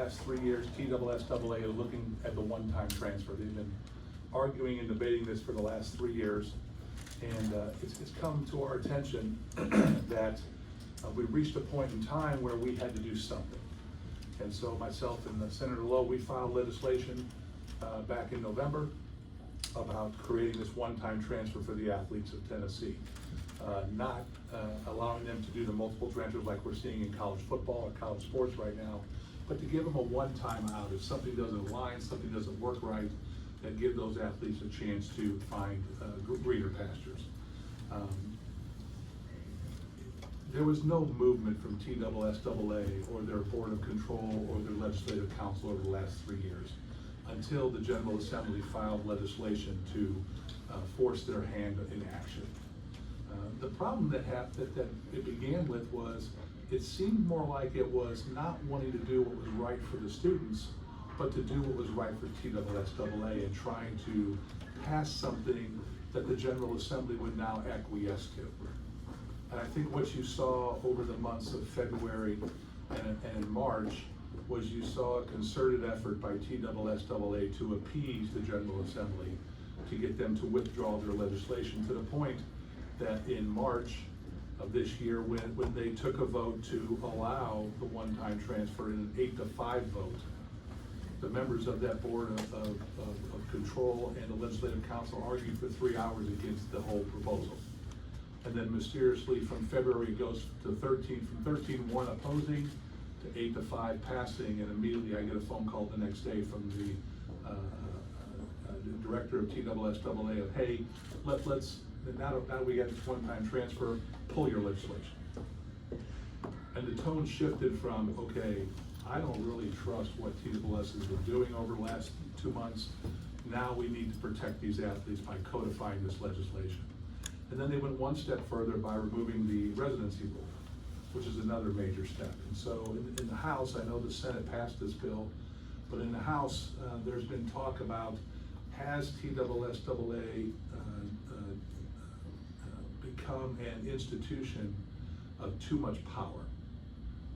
last 3 years, TSSAA is looking at the one-time transfer. They've been arguing and debating this for the last 3 years. And it's come to our attention that we reached a point in time where we had to do something. And so myself and Senator Lowe, we filed legislation back in November about creating this one-time transfer for the athletes of Tennessee. Not allowing them to do the multiple transfers like we're seeing in college football or college sports right now, but to give them a one-time out. If something doesn't align, something doesn't work right, and give those athletes a chance to find greener pastures. There was no movement from TSSAA or their Board of Control or their Legislative Council over the last 3 years until the General Assembly filed legislation to force their hand in action. The problem that it began with was it seemed more like it was not wanting to do what was right for the students, but to do what was right for TSSAA and trying to pass something that the General Assembly would now acquiesce to. And I think what you saw over the months of February and March was you saw a concerted effort by TSSAA to appease the General Assembly to get them to withdraw their legislation, to the point that in March of this year, when they took a vote to allow the one-time transfer in an 8-5 vote, the members of that Board of Control and the Legislative Council argued for 3 hours against the whole proposal. And then mysteriously from February it goes to 13, from 13-1 opposing to 8-5 passing, and immediately I get a phone call the next day from the director of TSSAA of, hey, let's now we got this one-time transfer, pull your legislation. And the tone shifted from, okay, I don't really trust what TSS has been doing over the last 2 months. Now we need to protect these athletes by codifying this legislation. And then they went one step further by removing the residency rule, which is another major step. And so in the House, I know the Senate passed this bill, but in the House, there's been talk about, has TSSAA become an institution of too much power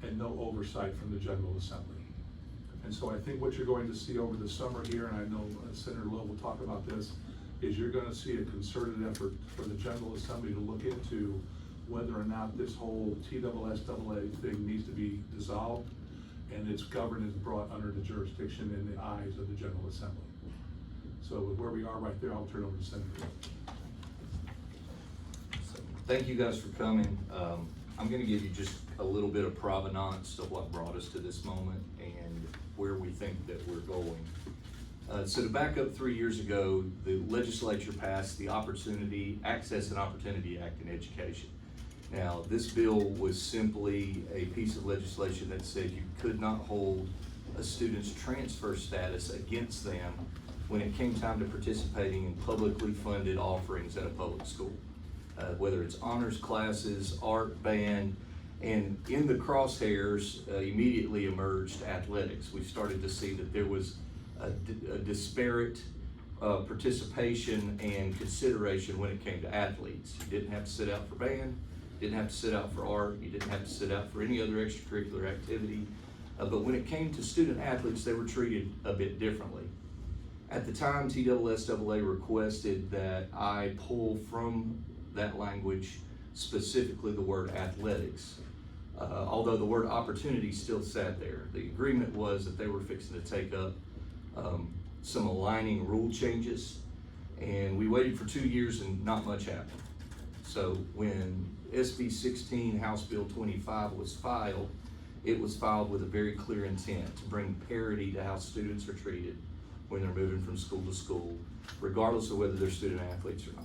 and no oversight from the General Assembly? And so I think what you're going to see over the summer here, and I know Senator Lowe will talk about this, is you're going to see a concerted effort for the General Assembly to look into whether or not this whole TSSAA thing needs to be dissolved and its governance brought under the jurisdiction and the eyes of the General Assembly. So with where we are right there, I'll turn over to Senator Lowe. Thank you guys for coming. I'm going to give you just a little bit of provenance of what brought us to this moment and where we think that we're going. So to back up 3 years ago, the legislature passed the Access and Opportunity Act in Education. Now, this bill was simply a piece of legislation that said you could not hold a student's transfer status against them when it came time to participating in publicly funded offerings at a public school. Whether it's honors classes, art, band, and in the crosshairs immediately emerged athletics. We started to see that there was a disparate participation and consideration when it came to athletes. You didn't have to sit out for band, didn't have to sit out for art, you didn't have to sit out for any other extracurricular activity. But when it came to student athletes, they were treated a bit differently. At the time, TSSAA requested that I pull from that language specifically the word athletics. Although the word opportunity still sat there. The agreement was that they were fixing to take up some aligning rule changes, and we waited for 2 years and not much happened. So when SB16 House Bill 25 was filed, it was filed with a very clear intent to bring parity to how students are treated when they're moving from school to school, regardless of whether they're student athletes or not.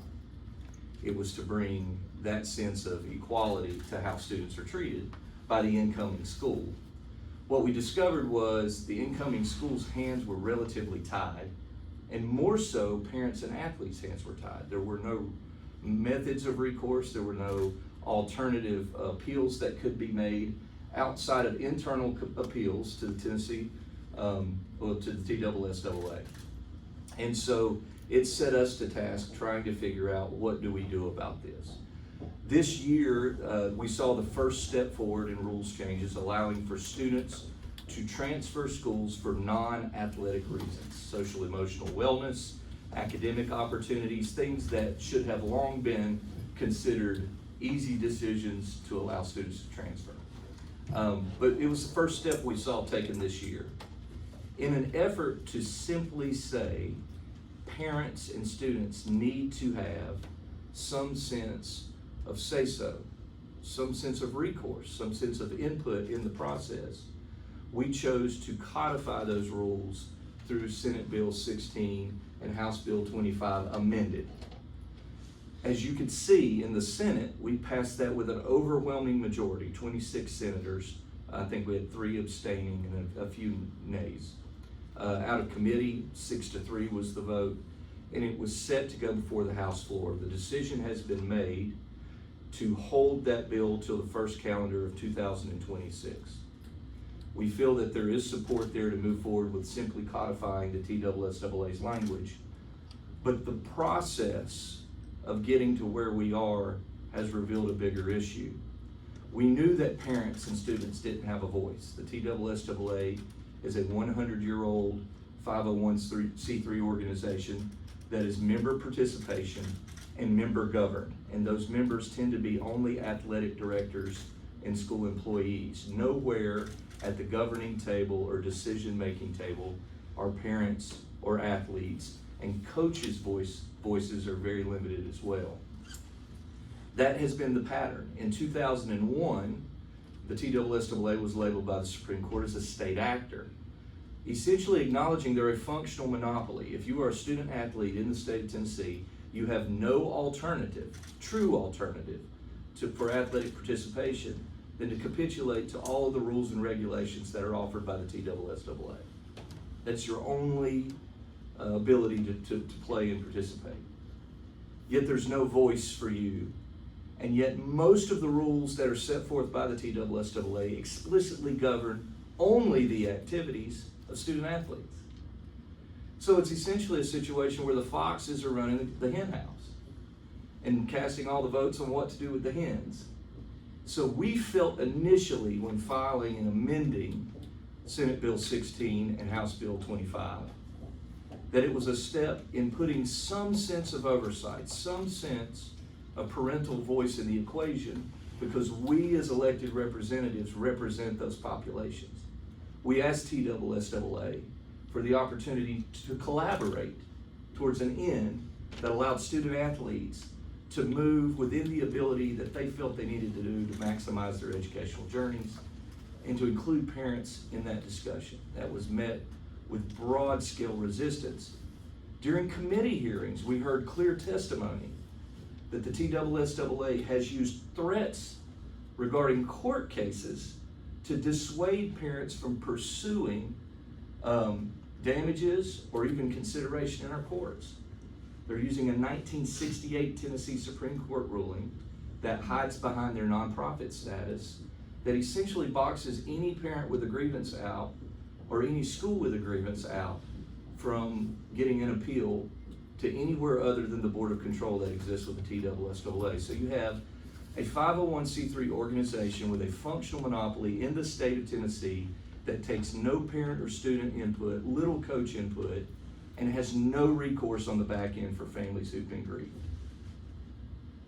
It was to bring that sense of equality to how students are treated by the incoming school. What we discovered was the incoming school's hands were relatively tied, and more so, parents and athletes' hands were tied. There were no methods of recourse, there were no alternative appeals that could be made outside of internal appeals to the Tennessee, to the TSSAA. And so it set us to task trying to figure out what do we do about this. This year, we saw the first step forward in rules changes, allowing for students to transfer schools for non-athletic reasons, social emotional wellness, academic opportunities, things that should have long been considered easy decisions to allow students to transfer. But it was the first step we saw taken this year. In an effort to simply say parents and students need to have some sense of say-so, some sense of recourse, some sense of input in the process, we chose to codify those rules through Senate Bill 16 and House Bill 25 amended. As you can see in the Senate, we passed that with an overwhelming majority, 26 senators. I think we had 3 abstaining and a few nays. Out of committee, 6-3 was the vote, and it was set to go before the House floor. The decision has been made to hold that bill till the first calendar of 2026. We feel that there is support there to move forward with simply codifying the TSSAA's language, but the process of getting to where we are has revealed a bigger issue. We knew that parents and students didn't have a voice. The TSSAA is a 100-year-old 501c3 organization that is member participation and member governed, and those members tend to be only athletic directors and school employees. Nowhere at the governing table or decision-making table are parents or athletes, and coaches' voices are very limited as well. That has been the pattern. In 2001, the TSSAA was labeled by the Supreme Court as a state actor, essentially acknowledging they're a functional monopoly. If you are a student athlete in the state of Tennessee, you have no alternative, true alternative, for athletic participation than to capitulate to all of the rules and regulations that are offered by the TSSAA. That's your only ability to play and participate. Yet there's no voice for you. And yet most of the rules that are set forth by the TSSAA explicitly govern only the activities of student athletes. So it's essentially a situation where the foxes are running the hen house and casting all the votes on what to do with the hens. So we felt initially when filing and amending Senate Bill 16 and House Bill 25 that it was a step in putting some sense of oversight, some sense of parental voice in the equation, because we as elected representatives represent those populations. We asked TSSAA for the opportunity to collaborate towards an end that allowed student athletes to move within the ability that they felt they needed to do to maximize their educational journeys, and to include parents in that discussion. That was met with broad-scale resistance. During committee hearings, we heard clear testimony that the TSSAA has used threats regarding court cases to dissuade parents from pursuing damages or even consideration in our courts. They're using a 1968 Tennessee Supreme Court ruling that hides behind their nonprofit status, that essentially boxes any parent with a grievance out or any school with a grievance out from getting an appeal to anywhere other than the Board of Control that exists with the TSSAA. So you have a 501c3 organization with a functional monopoly in the state of Tennessee that takes no parent or student input, little coach input, and has no recourse on the back end for families who've been grieved.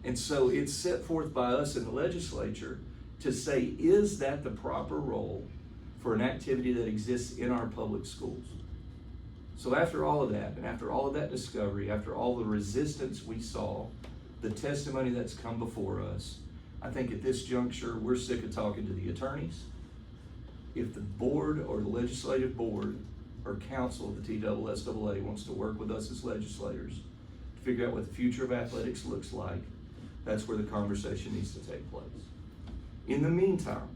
And so it's set forth by us in the legislature to say, is that the proper role for an activity that exists in our public schools? So after all of that, and after all of that discovery, after all the resistance we saw, the testimony that's come before us, I think at this juncture, we're sick of talking to the attorneys. If the board or the legislative board or council of the TSSAA wants to work with us as legislators to figure out what the future of athletics looks like, that's where the conversation needs to take place. In the meantime,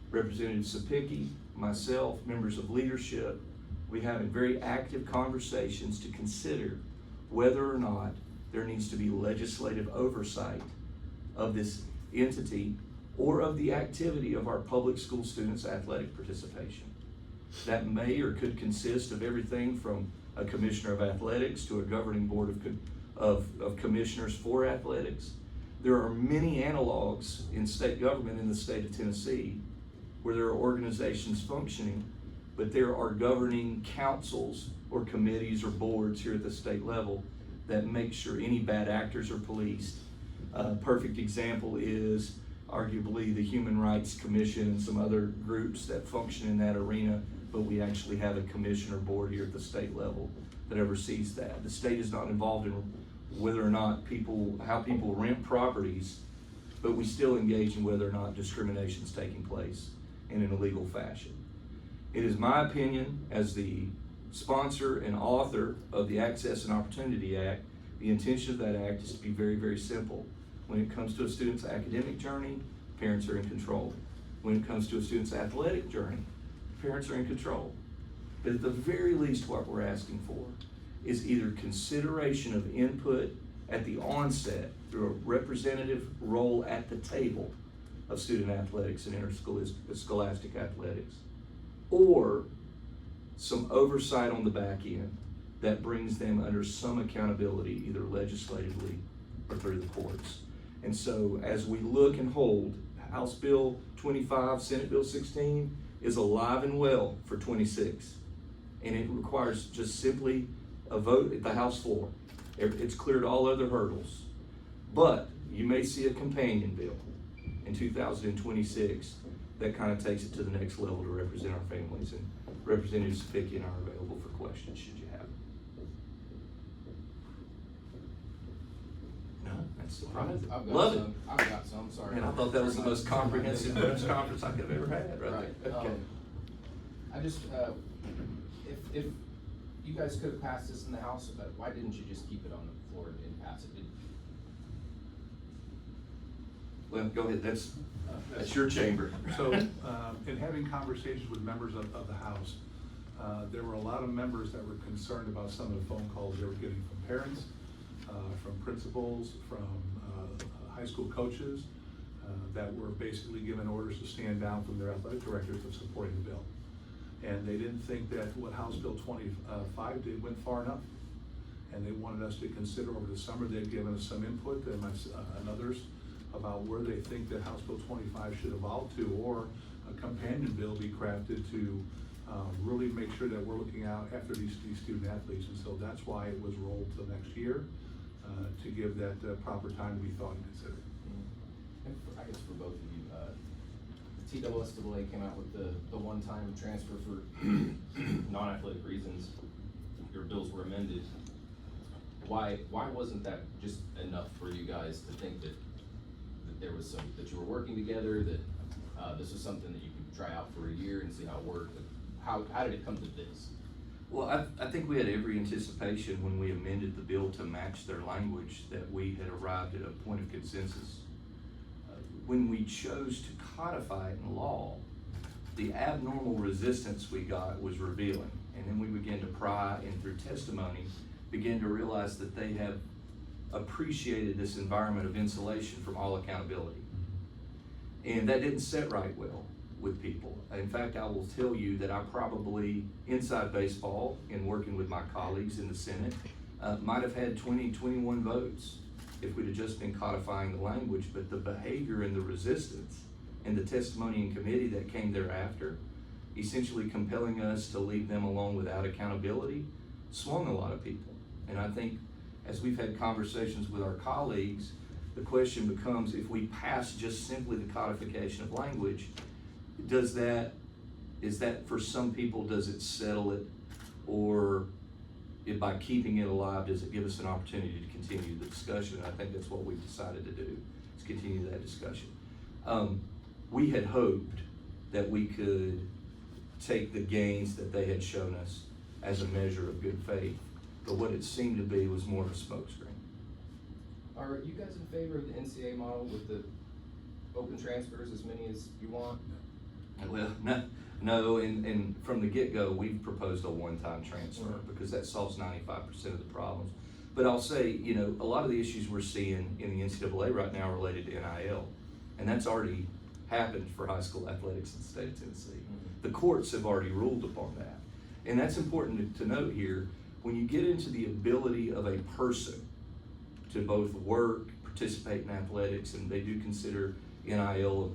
Representative Sapicki, myself, members of leadership, we have very active conversations to consider whether or not there needs to be legislative oversight of this entity or of the activity of our public school students' athletic participation. That may or could consist of everything from a commissioner of athletics to a governing board of commissioners for athletics. There are many analogs in state government in the state of Tennessee where there are organizations functioning, but there are governing councils or committees or boards here at the state level that make sure any bad actors are policed. A perfect example is arguably the Human Rights Commission and some other groups that function in that arena, but we actually have a commissioner board here at the state level that oversees that. The state is not involved in whether or not how people rent properties, but we still engage in whether or not discrimination is taking place in an illegal fashion. It is my opinion, as the sponsor and author of the Access and Opportunity Act, the intention of that act is to be very, very simple. When it comes to a student's academic journey, parents are in control. When it comes to a student's athletic journey, parents are in control. But at the very least, what we're asking for is either consideration of input at the onset through a representative role at the table of student athletics and interscholastic athletics, or some oversight on the back end that brings them under some accountability, either legislatively or through the courts. And so as we look and hold, House Bill 25, Senate Bill 16 is alive and well for 26. And it requires just simply a vote at the House floor. It's cleared all other hurdles. But you may see a companion bill in 2026 that kind of takes it to the next level to represent our families. And Representative Spicky and I are available for questions should you have them. No, that's surprising. Love it. I've got some, sorry. Man, I thought that was the most comprehensive press conference I could have ever had, right there. Okay. I just, if you guys could have passed this in the House, but why didn't you just keep it on the floor and pass it? Well, go ahead, that's your chamber. So, in having conversations with members of the House, there were a lot of members that were concerned about some of the phone calls they were getting from parents, from principals, from high school coaches, that were basically given orders to stand down from their athletic directors of supporting the bill. And they didn't think that what House Bill 25 did went far enough. And they wanted us to consider over the summer. They'd given us some input and others about where they think that House Bill 25 should evolve to, or a companion bill be crafted to really make sure that we're looking out after these student athletes. And so that's why it was rolled till next year, to give that proper time to be thought and considered. And I guess for both of you, the TSSAA came out with the one-time transfer for non-athletic reasons. Your bills were amended. Why wasn't that just enough for you guys to think that there was that you were working together, that this was something that you could try out for a year and see how it worked? How did it come to this? Well, I think we had every anticipation when we amended the bill to match their language that we had arrived at a point of consensus. When we chose to codify it in law, the abnormal resistance we got was revealing. And then we began to pry, and through testimony, began to realize that they have appreciated this environment of insulation from all accountability. And that didn't sit right well with people. In fact, I will tell you that I probably, inside baseball, in working with my colleagues in the Senate, might have had 20, 21 votes if we'd have just been codifying the language. But the behavior and the resistance and the testimony in committee that came thereafter, essentially compelling us to leave them alone without accountability, swung a lot of people. And I think as we've had conversations with our colleagues, the question becomes, if we pass just simply the codification of language, is that for some people, does it settle it? Or by keeping it alive, does it give us an opportunity to continue the discussion? And I think that's what we've decided to do, is continue that discussion. We had hoped that we could take the gains that they had shown us as a measure of good faith, but what it seemed to be was more of a smokescreen. Are you guys in favor of the NCAA model with the open transfers, as many as you want? Well, no, and from the get-go, we've proposed a one-time transfer because that solves 95% of the problems. But I'll say, a lot of the issues we're seeing in the NCAA right now are related to NIL, and that's already happened for high school athletics in the state of Tennessee. The courts have already ruled upon that. And that's important to note here. When you get into the ability of a person to both work, participate in athletics, and they do consider NIL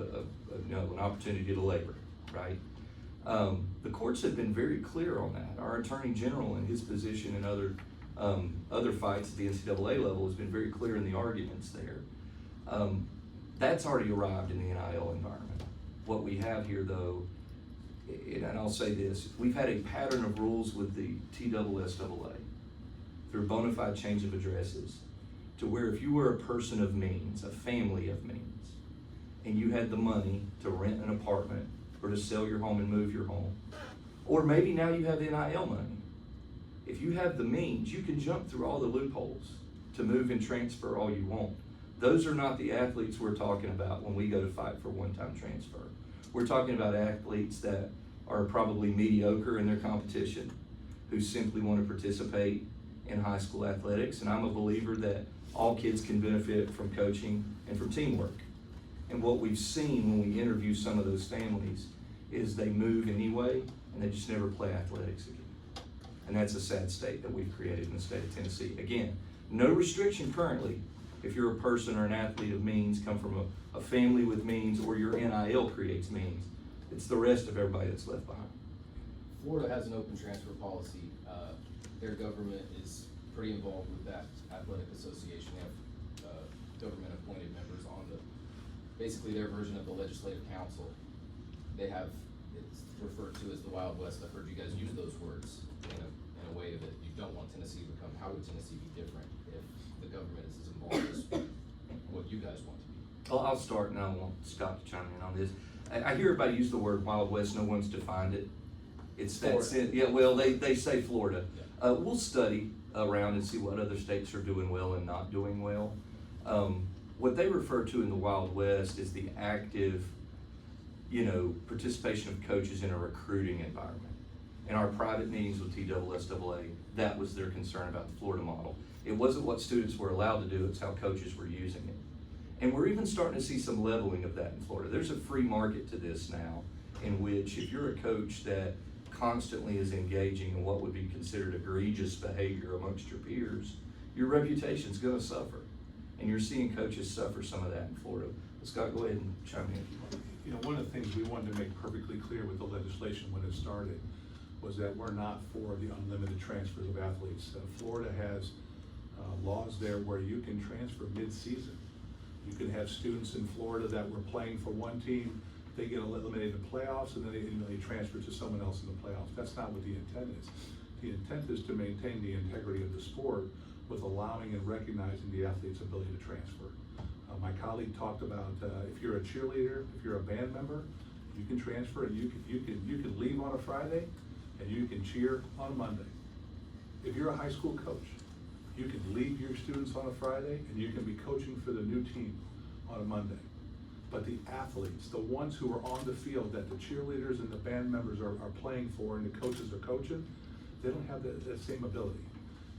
an opportunity to labor. right? The courts have been very clear on that. Our Attorney General in his position and other fights at the NCAA level has been very clear in the arguments there. That's already arrived in the NIL environment. What we have here though, and I'll say this, we've had a pattern of rules with the TSSAA through bona fide change of addresses to where if you were a person of means, a family of means, and you had the money to rent an apartment or to sell your home and move your home, or maybe now you have the NIL money. If you have the means, you can jump through all the loopholes to move and transfer all you want. Those are not the athletes we're talking about when we go to fight for one-time transfer. We're talking about athletes that are probably mediocre in their competition, who simply want to participate in high school athletics. And I'm a believer that all kids can benefit from coaching and from teamwork. And what we've seen when we interview some of those families is they move anyway and they just never play athletics again. And that's a sad state that we've created in the state of Tennessee. Again, no restriction currently if you're a person or an athlete of means, come from a family with means, or your NIL creates means. It's the rest of everybody that's left behind. Florida has an open transfer policy. Their government is pretty involved with that athletic association. They have government appointed members on basically their version of the legislative council. It's referred to as the Wild West. I've heard you guys use those words in a way that you don't want Tennessee to become. How would Tennessee be different if the government is as involved as what you guys want to be? Well, I'll start and I want Scott to chime in on this. I hear everybody use the word Wild West, no one's defined it. It's that, yeah, well, they say Florida. Yeah. We'll study around and see what other states are doing well and not doing well. What they refer to in the Wild West is the active, participation of coaches in a recruiting environment. In our private meetings with TSSAA, that was their concern about the Florida model. It wasn't what students were allowed to do, it's how coaches were using it. And we're even starting to see some leveling of that in Florida. There's a free market to this now, in which if you're a coach that constantly is engaging in what would be considered egregious behavior amongst your peers, your reputation's gonna suffer. And you're seeing coaches suffer some of that in Florida. Scott, go ahead and chime in if you want. One of the things we wanted to make perfectly clear with the legislation when it started was that we're not for the unlimited transfers of athletes. Florida has laws there where you can transfer mid-season. You can have students in Florida that were playing for one team, they get eliminated in the playoffs, and then they transfer to someone else in the playoffs. That's not what the intent is. The intent is to maintain the integrity of the sport with allowing and recognizing the athlete's ability to transfer. My colleague talked about if you're a cheerleader, if you're a band member, you can transfer and you can leave on a Friday and you can cheer on Monday. If you're a high school coach, you can leave your students on a Friday and you can be coaching for the new team on a Monday. But the athletes, the ones who are on the field that the cheerleaders and the band members are playing for and the coaches are coaching, they don't have that same ability.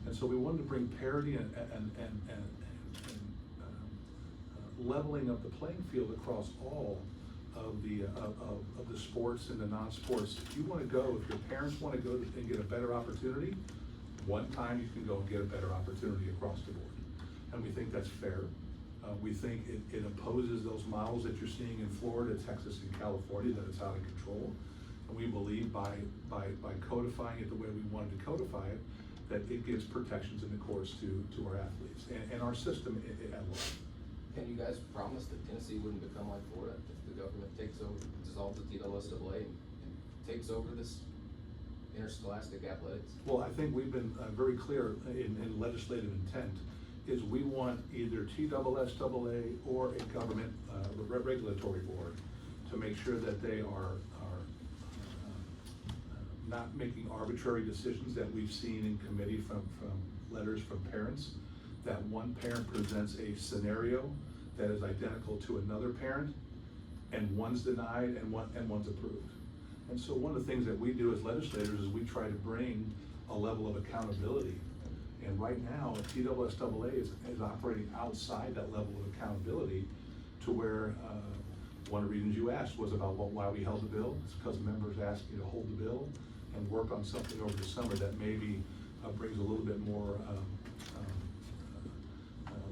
And so we wanted to bring parity and leveling of the playing field across all of the sports and the non-sports. If you want to go, if your parents want to go and get a better opportunity, one time you can go and get a better opportunity across the board. And we think that's fair. We think it opposes those models that you're seeing in Florida, Texas, and California, that it's out of control. And we believe by codifying it the way we wanted to codify it, that it gives protections in the course to our athletes and our system at large. Can you guys promise that Tennessee wouldn't become like Florida if the government takes over, dissolves the TSSAA and takes over this interscholastic athletics? Well, I think we've been very clear in legislative intent is we want either TSSAA or a government regulatory board to make sure that they are not making arbitrary decisions that we've seen in committee from letters from parents, that one parent presents a scenario that is identical to another parent, and one's denied and one's approved. And so one of the things that we do as legislators is we try to bring a level of accountability. And right now, TSSAA is operating outside that level of accountability to where one of the reasons you asked was about why we held the bill. It's because members asked you to hold the bill and work on something over the summer that maybe brings a little bit more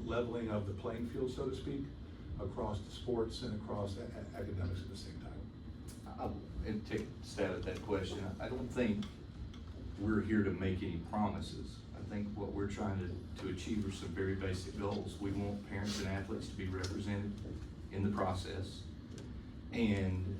leveling of the playing field, so to speak, across the sports and across academics at the same time. and take a stab at that question. I don't think we're here to make any promises. I think what we're trying to achieve are some very basic goals. We want parents and athletes to be represented in the process. And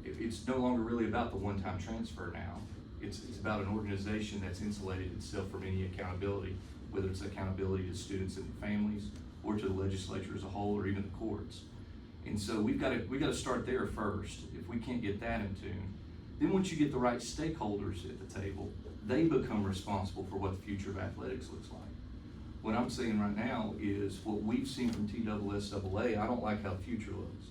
it's no longer really about the one-time transfer now. It's about an organization that's insulated itself from any accountability, whether it's accountability to students and families, or to the legislature as a whole, or even the courts. And so we've got to start there first. If we can't get that in tune, then once you get the right stakeholders at the table, they become responsible for what the future of athletics looks like. What I'm saying right now is what we've seen from TSSAA, I don't like how the future looks.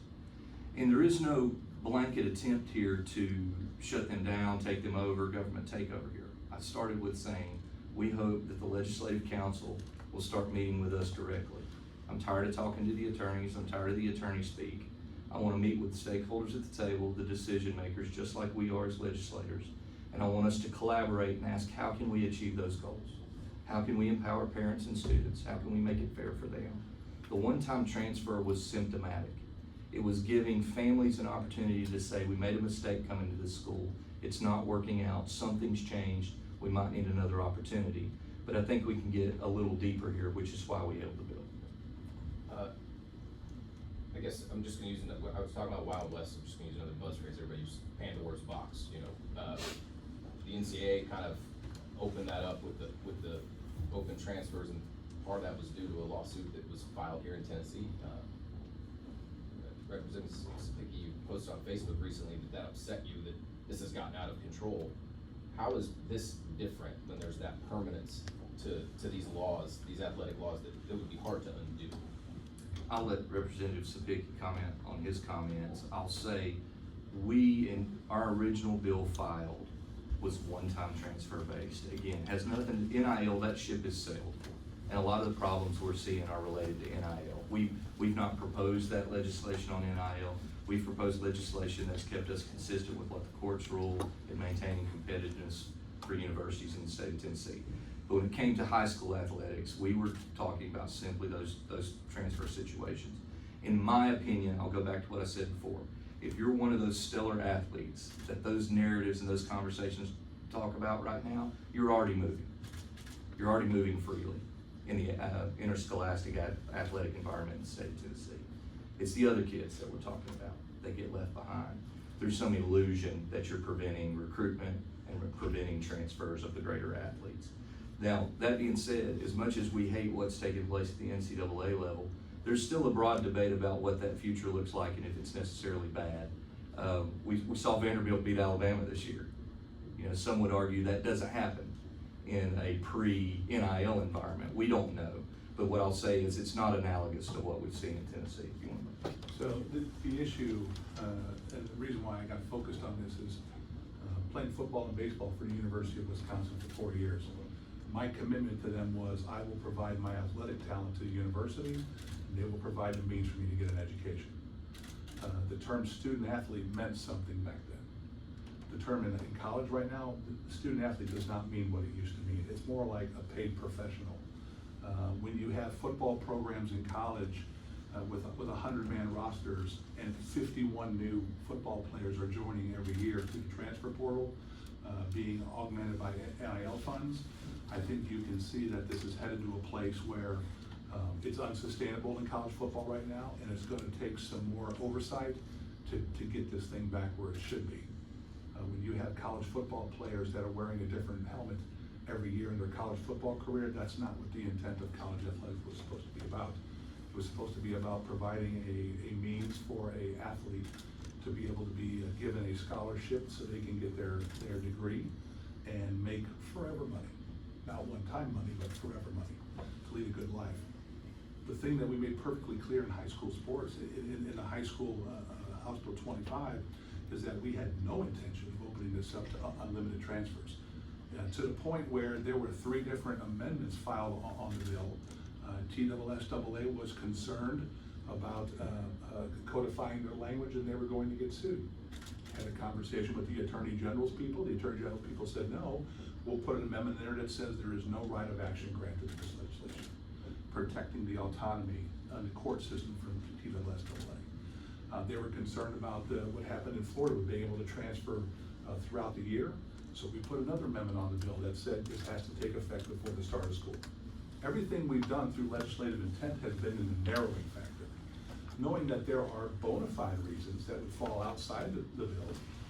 And there is no blanket attempt here to shut them down, take them over, government takeover here. I started with saying, we hope that the Legislative Council will start meeting with us directly. I'm tired of talking to the attorneys, I'm tired of the attorney speak. I wanna meet with the stakeholders at the table, the decision makers, just like we are as legislators. And I want us to collaborate and ask, how can we achieve those goals? How can we empower parents and students? How can we make it fair for them? The one-time transfer was symptomatic. It was giving families an opportunity to say, we made a mistake coming to this school. It's not working out, something's changed, we might need another opportunity. But I think we can get a little deeper here, which is why we held the bill. I guess I'm just gonna use, I was talking about Wild West, I'm just gonna use another buzz phrase, everybody uses Pandora's box, you know. The NCAA kind of opened that up with the open transfers, and part of that was due to a lawsuit that was filed here in Tennessee. Representative Sapicki, you posted on Facebook recently that upset you, that this has gotten out of control. How is this different when there's that permanence to these laws, these athletic laws that would be hard to undo? I'll let Representative Sapicki comment on his comments. I'll say, we, in our original bill filed, was one-time transfer based. Again, has nothing, NIL, that ship has sailed. And a lot of the problems we're seeing are related to NIL. We've not proposed that legislation on NIL. We've proposed legislation that's kept us consistent with what the courts rule in maintaining competitiveness for universities in the state of Tennessee. But when it came to high school athletics, we were talking about simply those transfer situations. In my opinion, I'll go back to what I said before. If you're one of those stellar athletes that those narratives and those conversations talk about right now, you're already moving. You're already moving freely in the interscholastic athletic environment in the state of Tennessee. It's the other kids that we're talking about that get left behind through some illusion that you're preventing recruitment and preventing transfers of the greater athletes. Now, that being said, as much as we hate what's taking place at the NCAA level, there's still a broad debate about what that future looks like and if it's necessarily bad. We saw Vanderbilt beat Alabama this year. You know, some would argue that doesn't happen in a pre-NIL environment. We don't know, but what I'll say is it's not analogous to what we've seen in Tennessee. If you want to. So the issue, and the reason why I got focused on this is playing football and baseball for the University of Wisconsin for 4 years. My commitment to them was I will provide my athletic talent to the university, and they will provide the means for me to get an education. The term student athlete meant something back then. The term in college right now, student athlete does not mean what it used to mean. It's more like a paid professional. When you have football programs in college with 100-man rosters and 51 new football players are joining every year through the transfer portal, being augmented by NIL funds, I think you can see that this is headed to a place where it's unsustainable in college football right now, and it's going to take some more oversight to get this thing back where it should be. When you have college football players that are wearing a different helmet every year in their college football career, that's not what the intent of college athletics was supposed to be about. It was supposed to be about providing a means for an athlete to be able to be given a scholarship so they can get their degree and make forever money. Not one-time money, but forever money to lead a good life. The thing that we made perfectly clear in high school sports, in the high school House Bill 25, is that we had no intention of opening this up to unlimited transfers. To the point where there were 3 different amendments filed on the bill. TSSAA was concerned about codifying their language, and they were going to get sued. Had a conversation with the Attorney General's people. The Attorney General's people said, no, we'll put an amendment there that says there is no right of action granted to this legislation, protecting the autonomy and the court system from TSSAA. They were concerned about what happened in Florida with being able to transfer throughout the year. So we put another amendment on the bill that said this has to take effect before the start of school. Everything we've done through legislative intent has been in the narrowing factor, knowing that there are bona fide reasons that would fall outside the bill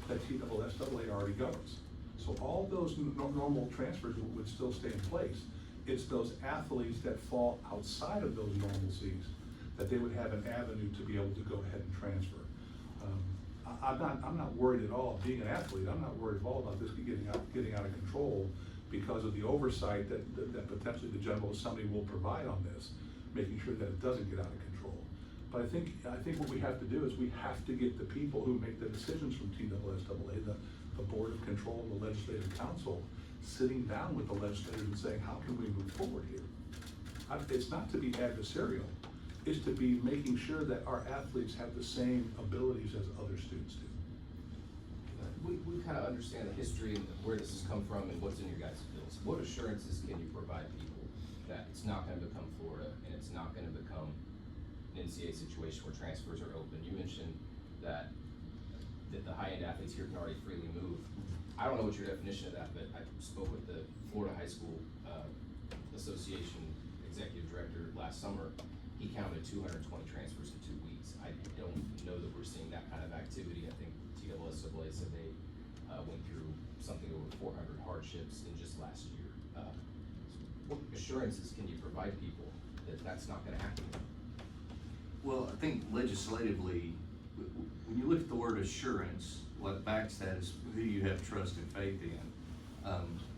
that TSSAA already governs. So all those normal transfers would still stay in place. It's those athletes that fall outside of those normalcies that they would have an avenue to be able to go ahead and transfer. I'm not worried at all. Being an athlete, I'm not worried at all about this getting out of control because of the oversight that potentially the General Assembly will provide on this, making sure that it doesn't get out of control. But I think what we have to do is we have to get the people who make the decisions from TSSAA, the Board of Control, the Legislative Council, sitting down with the legislators and saying, how can we move forward here? It's not to be adversarial. Is to be making sure that our athletes have the same abilities as other students do. We kind of understand the history and where this has come from and what's in your guys' bills. What assurances can you provide people that it's not going to become Florida and it's not going to become an NCAA situation where transfers are open? You mentioned that the high-end athletes here can already freely move. I don't know what your definition of that, but I spoke with the Florida High School Association Executive Director last summer. He counted 220 transfers in 2 weeks. I don't know that we're seeing that kind of activity. I think TSSAA said they went through something over 400 hardships in just last year. What assurances can you provide people that that's not going to happen? Well, I think legislatively, when you look at the word assurance, what backs that is who you have trust and faith in.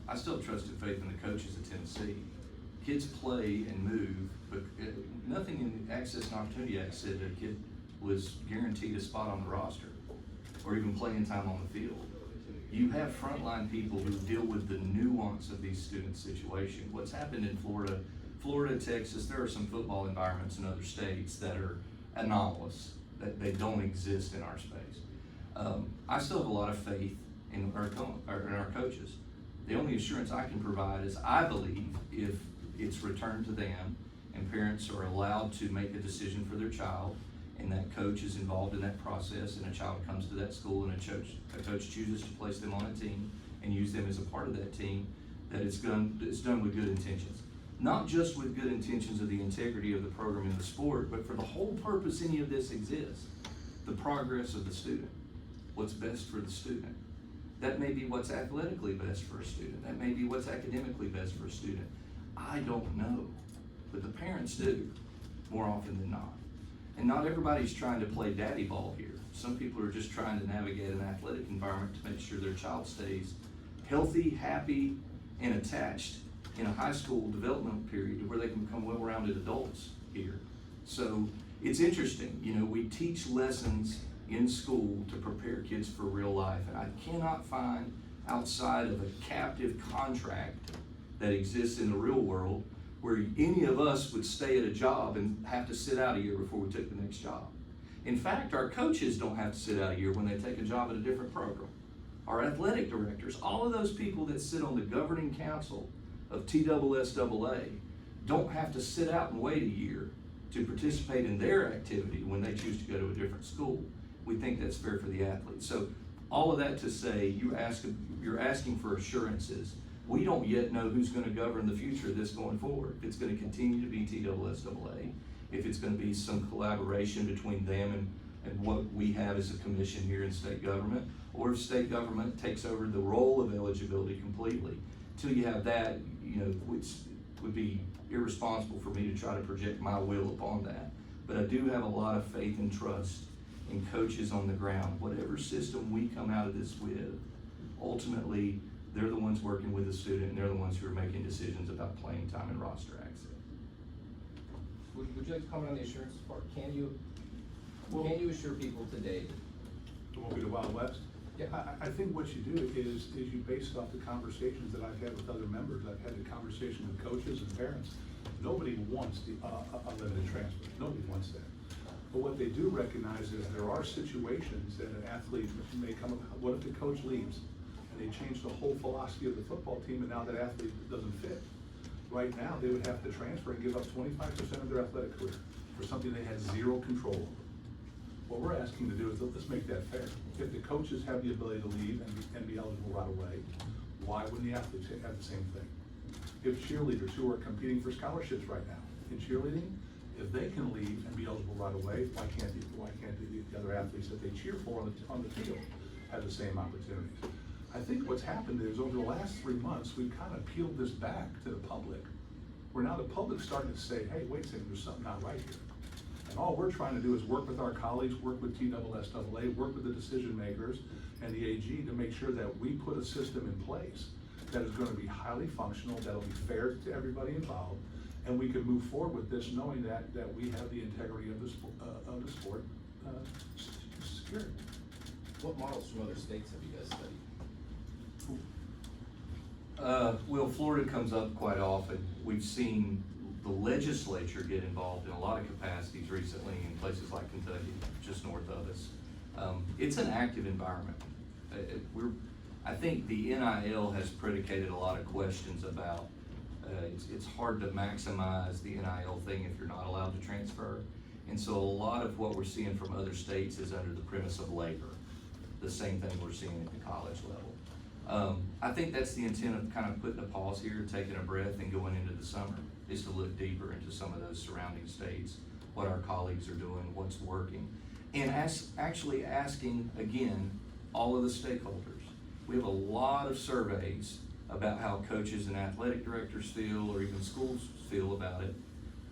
I still have trust and faith in the coaches at Tennessee. Kids play and move, but nothing in the Access and Opportunity Act said that a kid was guaranteed a spot on the roster or even playing time on the field. You have frontline people who deal with the nuance of these student situations. What's happened in Florida, Texas, there are some football environments in other states that are anomalous, that they don't exist in our space. I still have a lot of faith in our coaches. The only assurance I can provide is I believe if it's returned to them and parents are allowed to make a decision for their child and that coach is involved in that process and a child comes to that school and a coach chooses to place them on a team and use them as a part of that team, that it's done with good intentions. Not just with good intentions of the integrity of the program and the sport, but for the whole purpose any of this exists, the progress of the student, what's best for the student. That may be what's athletically best for a student. That may be what's academically best for a student. I don't know, but the parents do, more often than not. And not everybody's trying to play daddy ball here. Some people are just trying to navigate an athletic environment to make sure their child stays healthy, happy, and attached in a high school developmental period to where they can become well-rounded adults here. So it's interesting, we teach lessons in school to prepare kids for real life, and I cannot find outside of a captive contract that exists in the real world where any of us would stay at a job and have to sit out a year before we took the next job. In fact, our coaches don't have to sit out a year when they take a job at a different program. Our athletic directors, all of those people that sit on the governing council of TSSAA don't have to sit out and wait a year to participate in their activity when they choose to go to a different school. We think that's fair for the athletes. So all of that to say, you're asking for assurances. We don't yet know who's going to govern the future of this going forward. If it's going to continue to be TSSAA, if it's going to be some collaboration between them and what we have as a commission here in state government, or if state government takes over the role of eligibility completely. Till you have that, which would be irresponsible for me to try to project my will upon that. But I do have a lot of faith and trust in coaches on the ground. Whatever system we come out of this with, ultimately, they're the ones working with the student, and they're the ones who are making decisions about playing time and roster access. Would you like to comment on the assurance part? Can you assure people today that It won't be the Wild West. Yeah. I think what you do is you base it off the conversations that I've had with other members. I've had a conversation with coaches and parents. Nobody wants the unlimited transfer. Nobody wants that. But what they do recognize is there are situations that an athlete may come. What if the coach leaves and they change the whole philosophy of the football team, and now that athlete doesn't fit? Right now, they would have to transfer and give up 25% of their athletic career for something they had zero control over. What we're asking to do is, let's make that fair. If the coaches have the ability to leave and be eligible right away, why wouldn't the athletes have the same thing? If cheerleaders who are competing for scholarships right now in cheerleading, if they can leave and be eligible right away, why can't the other athletes that they cheer for on the field have the same opportunities? I think what's happened is over the last 3 months, we've kind of peeled this back to the public, where now the public's starting to say, hey, wait a second, there's something not right here. And all we're trying to do is work with our colleagues, work with TSSAA, work with the decision makers and the AG to make sure that we put a system in place that is going to be highly functional, that'll be fair to everybody involved, and we can move forward with this knowing that we have the integrity of the sport secured. What models from other states have you guys studied? Well, Florida comes up quite often. We've seen the legislature get involved in a lot of capacities recently in places like Kentucky, just north of us. It's an active environment. I think the NIL has predicated a lot of questions about, it's hard to maximize the NIL thing if you're not allowed to transfer. And so a lot of what we're seeing from other states is under the premise of labor, the same thing we're seeing at the college level. I think that's the intent of kind of putting a pause here, taking a breath and going into the summer, is to look deeper into some of those surrounding states, what our colleagues are doing, what's working. And actually asking, again, all of the stakeholders. We have a lot of surveys about how coaches and athletic directors feel, or even schools feel about it.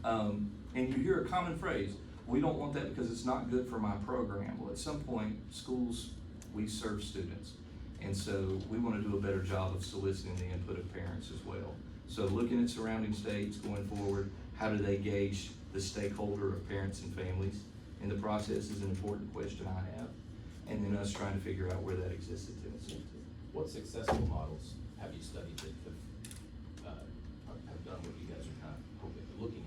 And you hear a common phrase, we don't want that because it's not good for my program. Well, at some point, schools, we serve students. And so we want to do a better job of soliciting the input of parents as well. So looking at surrounding states going forward, how do they gauge the stakeholder of parents and families in the process is an important question I have. And then us trying to figure out where that exists in Tennessee. What successful models have you studied that have done what you guys are kind of looking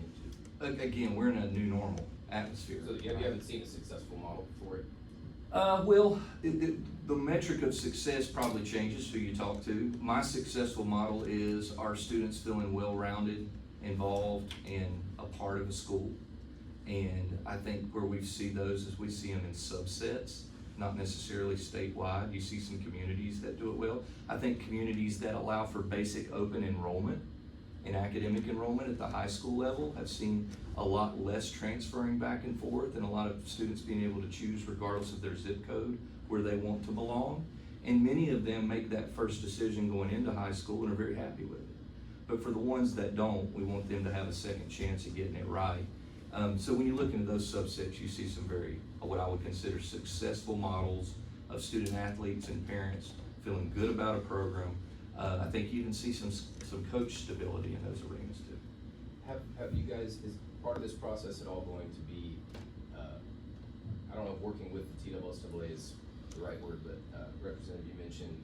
into? Again, we're in a new normal atmosphere. So you haven't seen a successful model for it? Well, the metric of success probably changes who you talk to. My successful model is our students feeling well-rounded, involved, and a part of a school. And I think where we see those is we see them in subsets, not necessarily statewide. You see some communities that do it well. I think communities that allow for basic open enrollment and academic enrollment at the high school level have seen a lot less transferring back and forth and a lot of students being able to choose regardless of their zip code where they want to belong. And many of them make that first decision going into high school and are very happy with it. But for the ones that don't, we want them to have a second chance at getting it right. So when you look into those subsets, you see some very, what I would consider successful models of student athletes and parents feeling good about a program. I think you even see some coach stability in those arenas too. Have you guys, is part of this process at all going to be, I don't know if working with the TSSAA is the right word, but Representative, you mentioned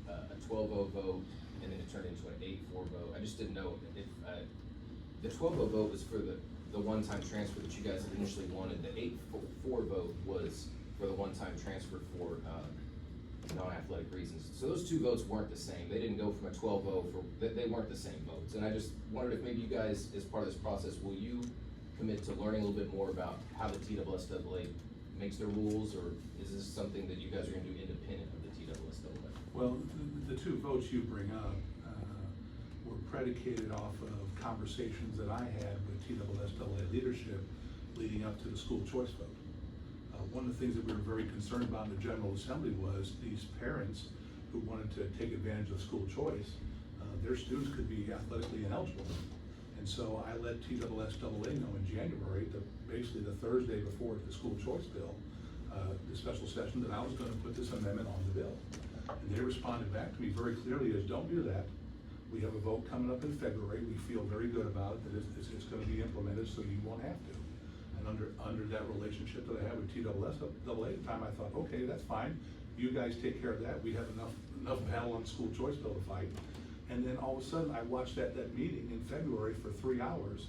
a 12-0 vote and then it turned into an 8-4 vote. I just didn't know if the 12-0 vote was for the one-time transfer that you guys had initially wanted. The 8-4 vote was for the one-time transfer for non-athletic reasons. So those two votes weren't the same. They didn't go from a 12-0 they weren't the same votes. And I just wondered if maybe you guys, as part of this process, will you commit to learning a little bit more about how the TSSAA makes their rules, or is this something that you guys are gonna do independent of the TSSAA? Well, the two votes you bring up were predicated off of conversations that I had with TSSAA leadership leading up to the school choice vote. One of the things that we were very concerned about in the General Assembly was these parents who wanted to take advantage of school choice, their students could be athletically ineligible. And so I let TSSAA know in January, basically the Thursday before the school choice bill, the special session, that I was going to put this amendment on the bill. And they responded back to me very clearly as, don't do that. We have a vote coming up in February. We feel very good about it, that it's going to be implemented, so you won't have to. And under that relationship that I had with TSSAA at the time, I thought, okay, that's fine. You guys take care of that. We have enough battle on school choice bill to fight. And then all of a sudden, I watched that meeting in February for 3 hours,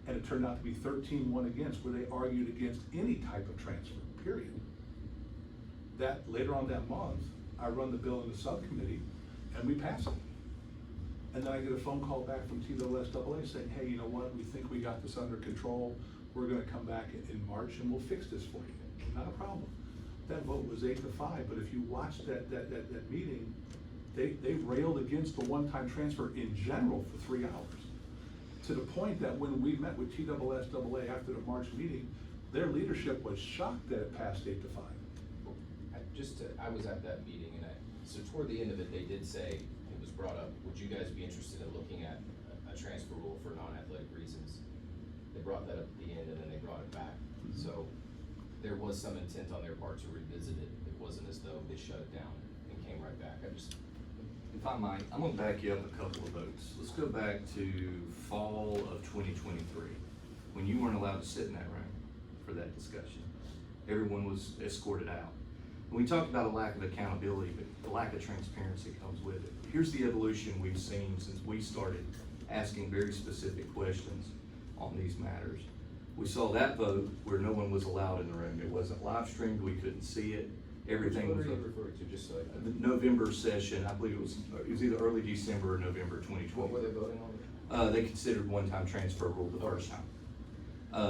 and it turned out to be 13-1 against, where they argued against any type of transfer, period. That later on that month, I run the bill in the subcommittee, and we pass it. And then I get a phone call back from TSSAA saying, hey, you know what, we think we got this under control. We're gonna come back in March and we'll fix this for you. And not a problem. That vote was 8-5, but if you watched that meeting, they railed against the one-time transfer in general for 3 hours. To the point that when we met with TSSAA after the March meeting, their leadership was shocked that it passed 8-5. I was at that meeting, and so toward the end of it, they did say, it was brought up, would you guys be interested in looking at a transfer rule for non-athletic reasons? They brought that up at the end, and then they brought it back. So there was some intent on their part to revisit it. It wasn't as though they shut it down and came right back. If I might, I'm gonna back you up a couple of votes. Let's go back to fall of 2023, when you weren't allowed to sit in that room for that discussion. Everyone was escorted out. We talked about a lack of accountability, but the lack of transparency comes with it. Here's the evolution we've seen since we started asking very specific questions on these matters. We saw that vote where no one was allowed in the room. It wasn't live streamed, we couldn't see it. Everything was. What are you referring to, just so I The November session, I believe it was either early December or November 2020. What were they voting on? They considered one-time transfer rule the first time.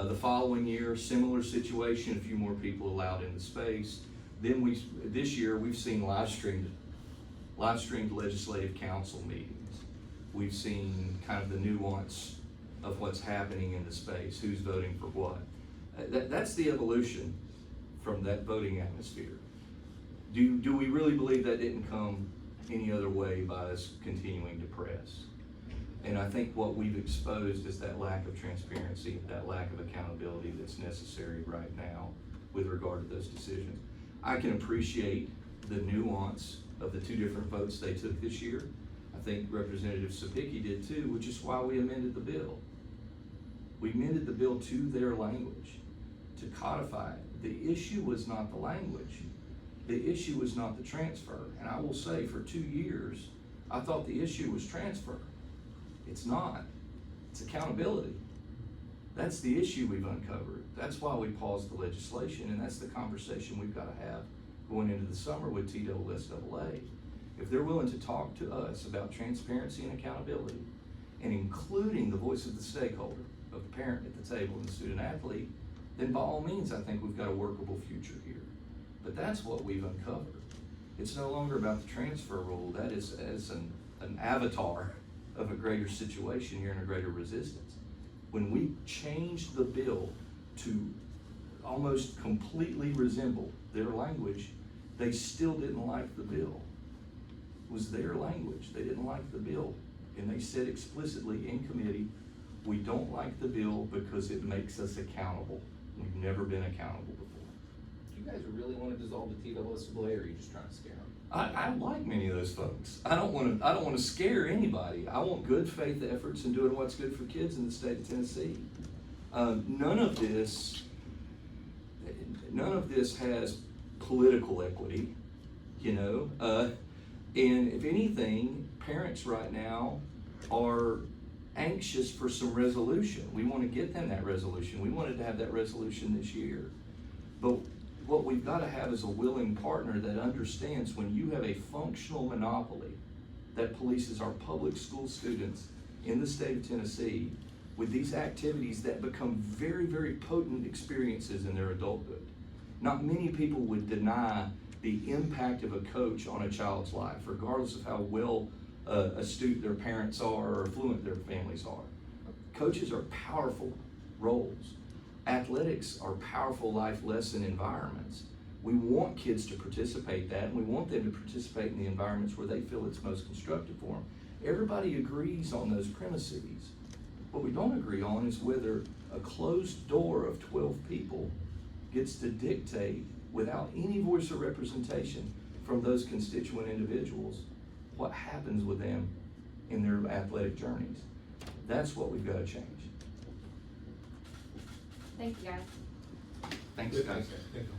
The following year, similar situation, a few more people allowed in the space. Then this year, we've seen live streamed legislative council meetings. We've seen kind of the nuance of what's happening in the space, who's voting for what. That's the evolution from that voting atmosphere. Do we really believe that didn't come any other way by us continuing to press? And I think what we've exposed is that lack of transparency, that lack of accountability that's necessary right now with regard to those decisions. I can appreciate the nuance of the two different votes they took this year. I think Representative Sapicki did too, which is why we amended the bill. We amended the bill to their language, to codify it. The issue was not the language. The issue was not the transfer. And I will say, for 2 years, I thought the issue was transfer. It's not. It's accountability. That's the issue we've uncovered. That's why we paused the legislation, and that's the conversation we've got to have going into the summer with TSSAA. If they're willing to talk to us about transparency and accountability, and including the voice of the stakeholder, of the parent at the table and the student athlete, then by all means, I think we've got a workable future here. But that's what we've uncovered. It's no longer about the transfer rule. That is as an avatar of a greater situation here and a greater resistance. When we changed the bill to almost completely resemble their language, they still didn't like the bill. It was their language. They didn't like the bill. And they said explicitly in committee, we don't like the bill because it makes us accountable. We've never been accountable before. Do you guys really want to dissolve the TSSAA, or are you just trying to scare them? I like many of those folks. I don't want to scare anybody. I want good faith efforts in doing what's good for kids in the state of Tennessee. None of this has political equity, you know. And if anything, parents right now are anxious for some resolution. We want to get them that resolution. We wanted to have that resolution this year. But what we've got to have is a willing partner that understands when you have a functional monopoly that polices our public school students in the state of Tennessee with these activities that become very, very potent experiences in their adulthood. Not many people would deny the impact of a coach on a child's life, regardless of how well astute their parents are or fluent their families are. Coaches are powerful roles. Athletics are powerful life lesson environments. We want kids to participate in that, and we want them to participate in the environments where they feel it's most constructive for them. Everybody agrees on those premises. What we don't agree on is whether a closed door of 12 people gets to dictate, without any voice or representation from those constituent individuals, what happens with them in their athletic journeys. That's what we've got to change. Thank you, guys. Thanks, guys. Thank you.